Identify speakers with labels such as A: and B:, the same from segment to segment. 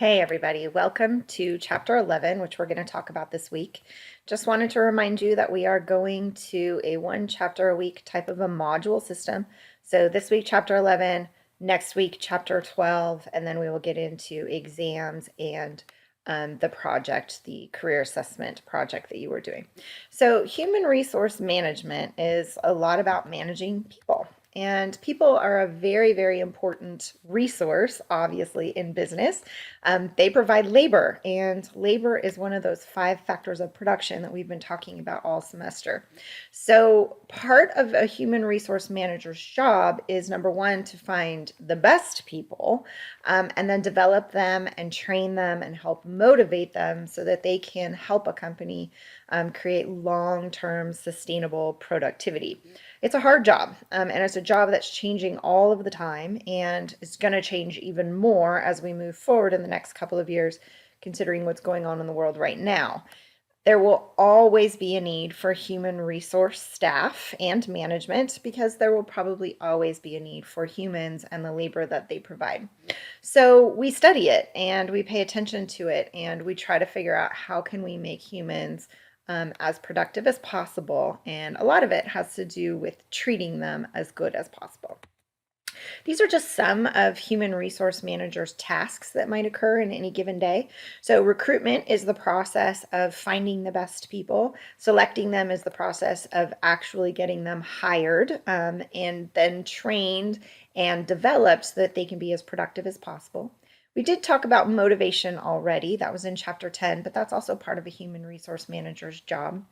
A: Hey, everybody. Welcome to Chapter 11, which we're going to talk about this week. Just wanted to remind you that we are going to a one chapter a week type of a module system. So this week, Chapter 11, next week, Chapter 12, and then we will get into exams and the project, the career assessment project that you were doing. So, human resource management is a lot about managing people. And people are a very, very important resource, obviously, in business. They provide labor, and labor is one of those 5 factors of production that we've been talking about all semester. So, part of a human resource manager's job is number one, to find the best people and then develop them and train them and help motivate them so that they can help a company create long term sustainable productivity. It's a hard job, and it's a job that's changing all of the time, and it's going to change even more as we move forward in the next couple of years, considering what's going on in the world right now. There will always be a need for human resource staff and management because there will probably always be a need for humans and the labor that they provide. So we study it and we pay attention to it and we try to figure out how can we make humans as productive as possible. And a lot of it has to do with treating them as good as possible. These are just some of human resource managers' tasks that might occur in any given day. So, recruitment is the process of finding the best people, selecting them is the process of actually getting them hired and then trained and developed so that they can be as productive as possible. We did talk about motivation already. That was in chapter 10, but that's also part of a human resource manager's job.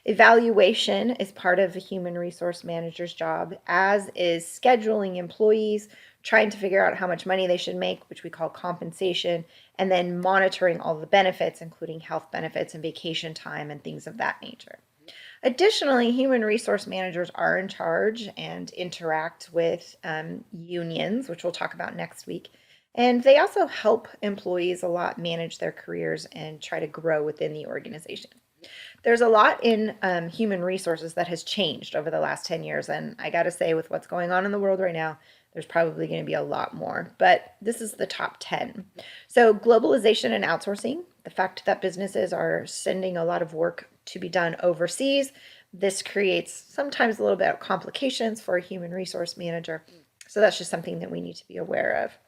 A: Evaluation is part of a human resource manager's job, as is scheduling employees, trying to figure out how much money they should make, which we call compensation, and then monitoring all the benefits, including health benefits and vacation time and things of that nature. Additionally, human resource managers are in charge and interact with unions, which we'll talk about next week. And they also help employees a lot manage their careers and try to grow within the organization. There's a lot in human resources that has changed over the last 10 years. And I got to say, with what's going on in the world right now, there's probably going to be a lot more. But this is the top 10. So, globalization and outsourcing, the fact that businesses are sending a lot of work to be done overseas, this creates sometimes a little bit of complications for a human resource manager. So, that's just something that we need to be aware of.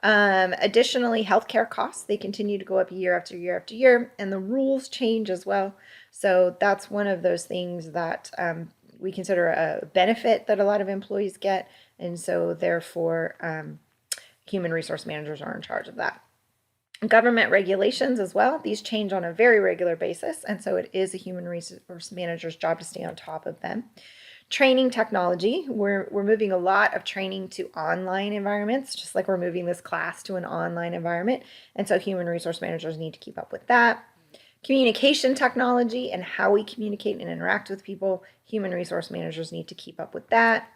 A: Additionally, healthcare costs, they continue to go up year after year after year, and the rules change as well. So that's one of those things that we consider a benefit that a lot of employees get. And so therefore, human resource managers are in charge of that. Government regulations as well, these change on a very regular basis. And so it is a human resource manager's job to stay on top of them. Training technology, we're moving a lot of training to online environments, just like we're moving this class to an online environment. And so human resource managers need to keep up with that. Communication technology and how we communicate and interact with people, human resource managers need to keep up with that.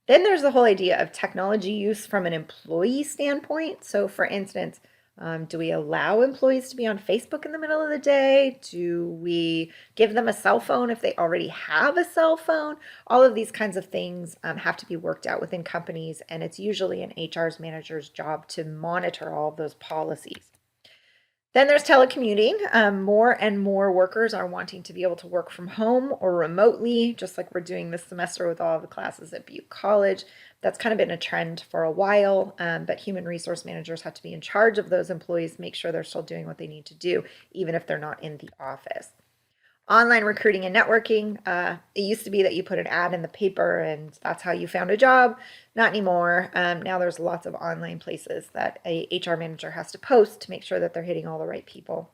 A: Then there's the whole idea of technology use from an employee standpoint. So, for instance, do we allow employees to be on Facebook in the middle of the day? Do we give them a cell phone if they already have a cell phone? All of these kinds of things have to be worked out within companies, and it's usually an HR's manager's job to monitor all of those policies. Then there's telecommuting. More and more workers are wanting to be able to work from home or remotely, just like we're doing this semester with all of the classes at Butte College. That's kind of been a trend for a while, but human resource managers have to be in charge of those employees, make sure they're still doing what they need to do, even if they're not in the office. Online recruiting and networking. It used to be that you put an ad in the paper and that's how you found a job. Not anymore. Now there's lots of online places that a HR manager has to post to make sure that they're hitting all the right people.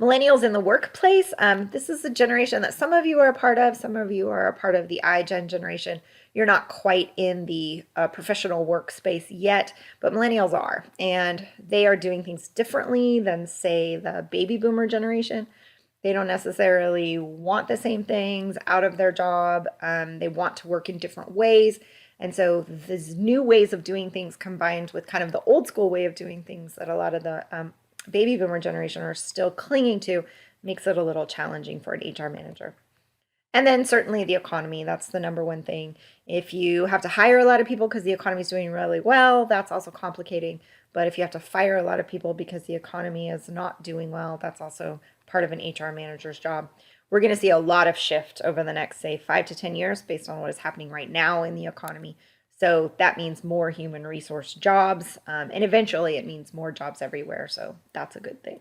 A: Millennials in the workplace. This is a generation that some of you are a part of. Some of you are a part of the iGen generation. You're not quite in the professional workspace yet, but millennials are. And they are doing things differently than, say, the baby boomer generation. They don't necessarily want the same things out of their job. They want to work in different ways. And so these new ways of doing things combined with kind of the old school way of doing things that a lot of the baby boomer generation are still clinging to makes it a little challenging for an HR manager. And then certainly the economy, that's the number one thing. If you have to hire a lot of people because the economy is doing really well, that's also complicating. But if you have to fire a lot of people because the economy is not doing well, that's also part of an HR manager's job. We're going to see a lot of shift over the next, say, 5 to 10 years based on what is happening right now in the economy. So that means more human resource jobs, and eventually it means more jobs everywhere. So that's a good thing.